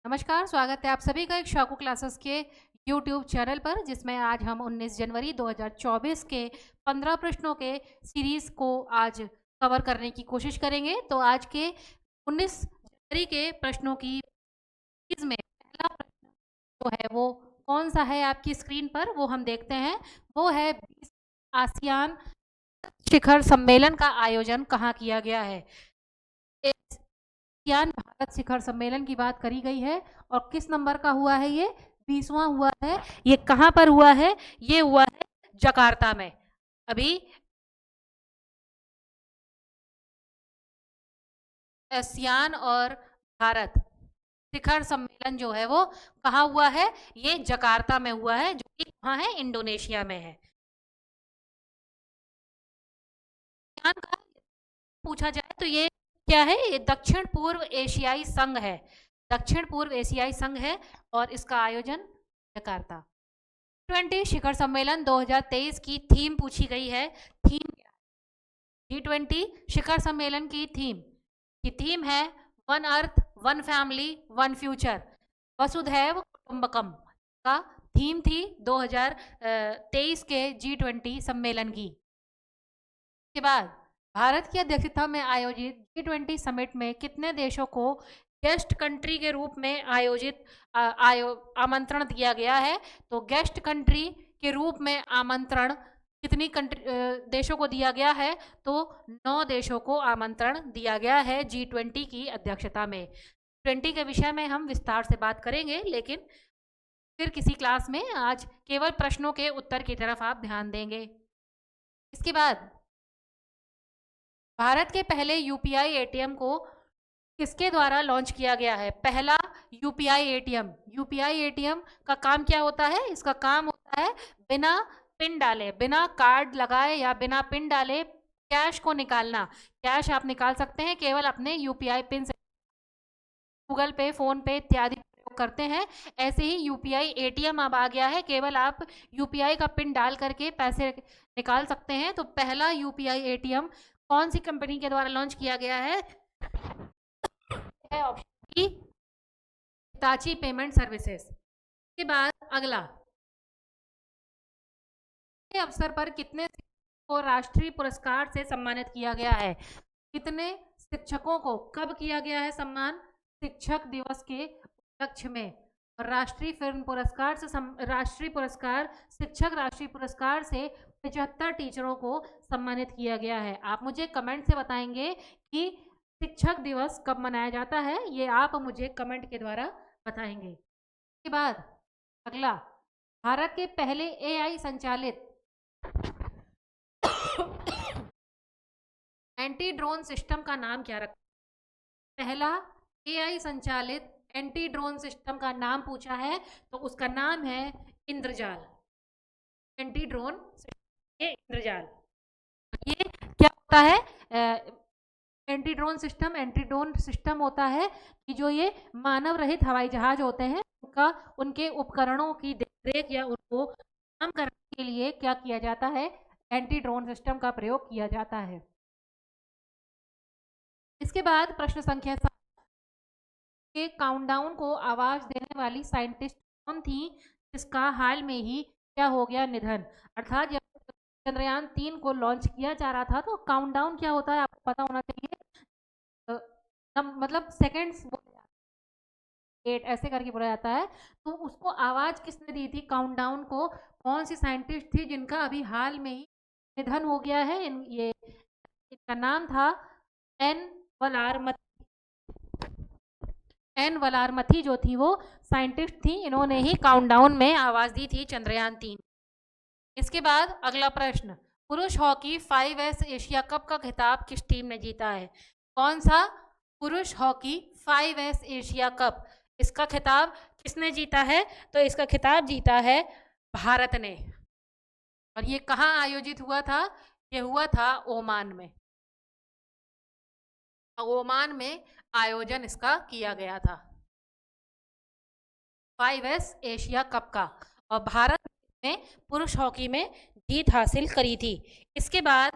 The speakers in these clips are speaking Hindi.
नमस्कार, स्वागत है आप सभी का एक शाकू क्लासेस के यूट्यूब चैनल पर, जिसमें आज हम 19 जनवरी 2024 के 15 प्रश्नों के सीरीज को आज कवर करने की कोशिश करेंगे। तो आज के 19 जनवरी के प्रश्नों की सीरीज में पहला प्रश्न जो है वो कौन सा है आपकी स्क्रीन पर, वो हम देखते हैं। वो है आसियान शिखर सम्मेलन का आयोजन कहाँ किया गया है। आसियान भारत शिखर सम्मेलन की बात करी गई है और किस नंबर का हुआ है ये? 20वां हुआ है। ये कहाँ पर हुआ है? ये हुआ है जकार्ता में। अभी आसियान और भारत शिखर सम्मेलन जो है वो कहाँ हुआ है? ये जकार्ता में हुआ है, जो कि कहाँ है? इंडोनेशिया में है। आसियान का पूछा जाए तो ये क्या है? ये दक्षिण पूर्व एशियाई संघ है। दक्षिण पूर्व एशियाई संघ है और इसका आयोजन जकार्ता। G20 शिखर सम्मेलन 2023 की थीम पूछी गई है। थीम क्या है? G20 शिखर सम्मेलन की थीम है one earth, one family, one future, वसुधैव कुटुंबकम का थीम थी 2023 के G20 सम्मेलन की। के बाद भारत की अध्यक्षता में आयोजित G20 समिट में कितने देशों को गेस्ट कंट्री के रूप में आमंत्रण दिया गया है? तो गेस्ट कंट्री के रूप में आमंत्रण कितनी देशों को दिया गया है? तो 9 देशों को आमंत्रण दिया गया है G20 की अध्यक्षता में। G20 के विषय में हम विस्तार से बात करेंगे, लेकिन फिर किसी क्लास में। आज केवल प्रश्नों के उत्तर की तरफ आप ध्यान देंगे। इसके बाद भारत के पहले यूपीआई एटीएम को किसके द्वारा लॉन्च किया गया है? पहला यूपीआई एटीएम का काम क्या होता है? इसका काम होता है बिना पिन डाले, बिना कार्ड लगाए या बिना पिन डाले कैश को निकालना। कैश आप निकाल सकते हैं केवल अपने यूपीआई पिन से। गूगल पे, फोन पे इत्यादि प्रयोग करते हैं। ऐसे ही यूपीआई एटीएम अब आ गया है, केवल आप यूपीआई का पिन डाल करके पैसे निकाल सकते हैं। तो पहला यूपीआई एटीएम कौन सी कंपनी के द्वारा लॉन्च किया गया है? Option B, Hitachi payment services. के बाद अगला, के अवसर पर कितने को राष्ट्रीय पुरस्कार से सम्मानित किया गया है? कितने शिक्षकों को कब किया गया है सम्मान? शिक्षक दिवस के उपलक्ष्य में। और राष्ट्रीय पुरस्कार शिक्षक राष्ट्रीय पुरस्कार से 75 टीचरों को सम्मानित किया गया है। आप मुझे कमेंट से बताएंगे कि शिक्षक दिवस कब मनाया जाता है, ये आप मुझे कमेंट के द्वारा बताएंगे। इसके बाद अगला, भारत के पहले एआई संचालित एंटी ड्रोन सिस्टम का नाम क्या रखा? पहला एआई संचालित एंटी ड्रोन सिस्टम का नाम पूछा है, तो उसका नाम है इंद्रजाल। Anti drone इंद्रजाल। ये क्या होता है? एंटी ड्रोन सिस्टम होता है कि जो ये मानव रहित हवाई जहाज होते हैं उनके उपकरणों की देखरेख या उनको काम करने के लिए क्या किया जाता है? एंटी ड्रोन सिस्टम का प्रयोग किया जाता है। इसके बाद प्रश्न संख्या 7 के काउंटडाउन को आवाज देने वाली साइंटिस्ट कौन थी, जिसका हाल में ही क्या हो गया? निधन। अर्थात जब चंद्रयान 3 को लॉन्च किया जा रहा था तो काउंटडाउन क्या होता है आपको पता होना चाहिए। मतलब सेकंड्स 8 ऐसे करके बोला जाता है। तो उसको आवाज किसने दी थी काउंटडाउन को? कौन सी साइंटिस्ट थी जिनका अभी हाल में ही निधन हो गया है? ये इनका नाम था एन वलारमथी जो थी वो साइंटिस्ट थी। इन्होंने ही काउंटडाउन में आवाज दी थी चंद्रयान 3। इसके बाद अगला प्रश्न, पुरुष हॉकी 5S एशिया कप का खिताब किस टीम ने जीता है? कौन सा पुरुष हॉकी 5S एशिया कप, इसका खिताब किसने जीता है? तो इसका खिताब जीता है भारत ने। और ये कहाँ आयोजित हुआ था? ये हुआ था ओमान में। ओमान में आयोजन इसका किया गया था 5S एशिया कप का, और भारत ने पुरुष हॉकी में जीत हासिल करी थी। इसके बाद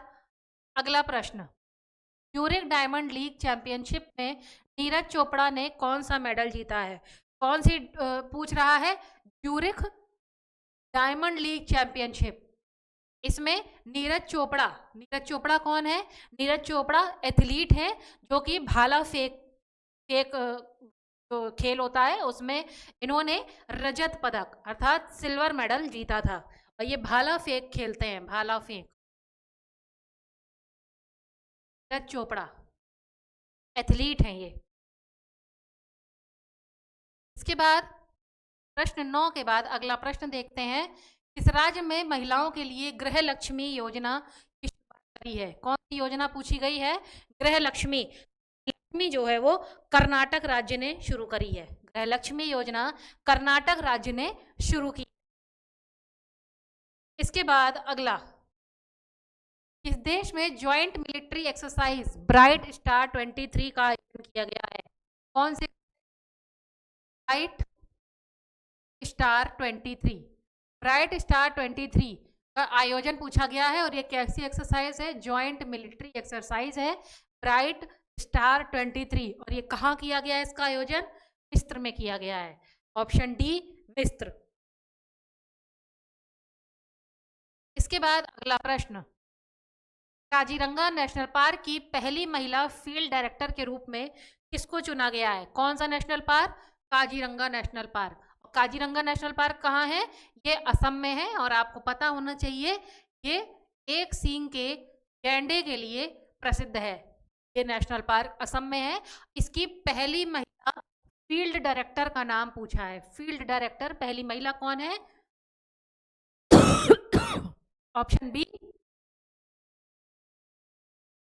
अगला प्रश्न, यूरिक डायमंड लीग चैंपियनशिप में नीरज चोपड़ा ने कौन सा मेडल जीता है? कौन सी पूछ रहा है? Zurich diamond league championship. इसमें नीरज चोपड़ा कौन है? नीरज चोपड़ा एथलीट है जो कि भाला फेंक जो खेल होता है उसमें इन्होंने रजत पदक अर्थात सिल्वर मेडल जीता था। और ये भाला फेंक खेलते हैं, भाला फेंक। नीरज चोपड़ा एथलीट हैं ये। इसके बाद प्रश्न 9 के बाद अगला प्रश्न देखते हैं। किस राज्य में महिलाओं के लिए गृह लक्ष्मी योजना की शुरुआत करी है? कौन सी योजना पूछी गई है? गृह लक्ष्मी। लक्ष्मी जो है वो कर्नाटक राज्य ने शुरू करी है। गृह लक्ष्मी योजना कर्नाटक राज्य ने शुरू की। इसके बाद अगला, किस देश में joint military exercise bright star 23 का आयोजन किया गया है? कौन से? ब्राइट स्टार 23, ब्राइट स्टार 23 का आयोजन पूछा गया है। और ये कैसी एक्सरसाइज है? ज्वाइंट मिलिट्री एक्सरसाइज है ब्राइट स्टार 23। और ये कहाँ किया गया है इसका आयोजन? मिस्र में किया गया है। ऑप्शन डी मिस्र। इसके बाद अगला प्रश्न, काजीरंगा नेशनल पार्क की पहली महिला फील्ड डायरेक्टर के रूप में किसको चुना गया है? कौन सा national park? Kaziranga national park. Kaziranga national park कहाँ है? ये असम में है। और आपको पता होना चाहिए ये एक सींग के गैंडे के लिए प्रसिद्ध है। ये नेशनल पार्क असम में है। इसकी पहली महिला फील्ड डायरेक्टर का नाम पूछा है। फील्ड डायरेक्टर पहली महिला कौन है? Option B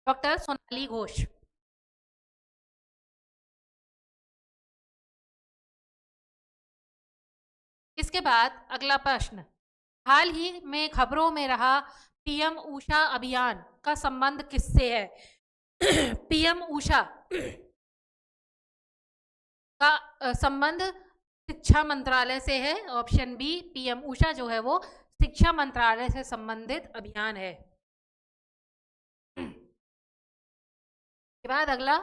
doctor Sonali Ghosh. इसके बाद अगला प्रश्न, हाल ही में खबरों में रहा पीएम ऊषा अभियान का संबंध किससे है? पीएम ऊषा का संबंध शिक्षा मंत्रालय से है। ऑप्शन बी पीएम ऊषा जो है वो शिक्षा मंत्रालय से संबंधित अभियान है। के बाद अगला,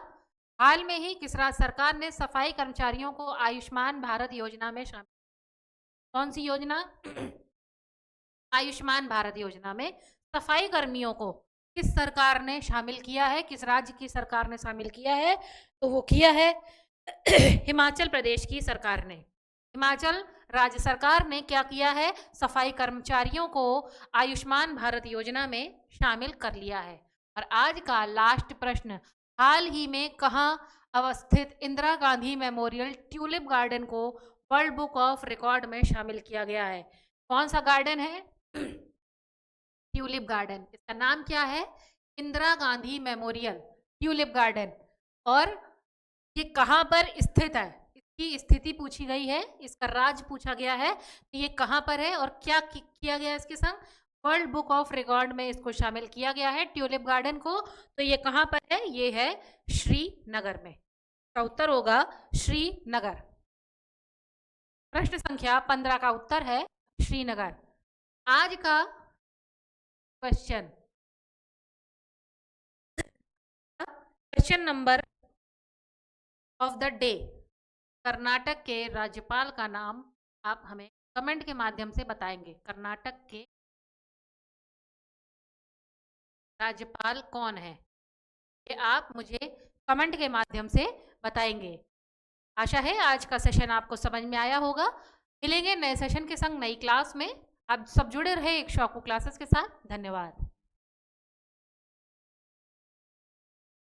हाल में ही किस राज्य सरकार ने सफाई कर्मचारियों को आयुष्मान भारत योजना में शामिल? कौन सी योजना? आयुष्मान भारत योजना में सफाई कर्मियों को किस सरकार ने शामिल किया है? किस राज्य की सरकार ने शामिल किया है? तो वो किया है हिमाचल प्रदेश की सरकार ने। हिमाचल राज्य सरकार ने क्या किया है? सफाई कर्मचारियों को आयुष्मान भारत योजना में शामिल कर लिया है। और आज का लास्ट प्रश्न, हाल ही में कहाँ अवस्थित Indira Gandhi memorial tulip garden को वर्ल्ड बुक ऑफ रिकॉर्ड में शामिल किया गया है? कौन सा गार्डन है? Tulip garden. इसका नाम क्या है? Indira Gandhi memorial tulip garden. और ये कहाँ पर स्थित है? इसकी स्थिति पूछी गई है, इसका राज्य पूछा गया है, तो ये कहाँ पर है और क्या किया गया इसके संग? वर्ल्ड बुक ऑफ रिकॉर्ड में इसको शामिल किया गया है ट्यूलिप गार्डन को। तो ये कहाँ पर है? ये है श्रीनगर में। का उत्तर होगा श्रीनगर। प्रश्न संख्या 15 का उत्तर है श्रीनगर। आज का question number of the day, Karnataka के राज्यपाल का नाम आप हमें कमेंट के माध्यम से बताएंगे। कर्नाटक के राज्यपाल कौन है, ये आप मुझे कमेंट के माध्यम से बताएंगे। आशा है आज का सेशन आपको समझ में आया होगा। मिलेंगे नए सेशन के संग नई क्लास में। आप सब जुड़े रहे एक शॉकू क्लासेस के साथ। धन्यवाद।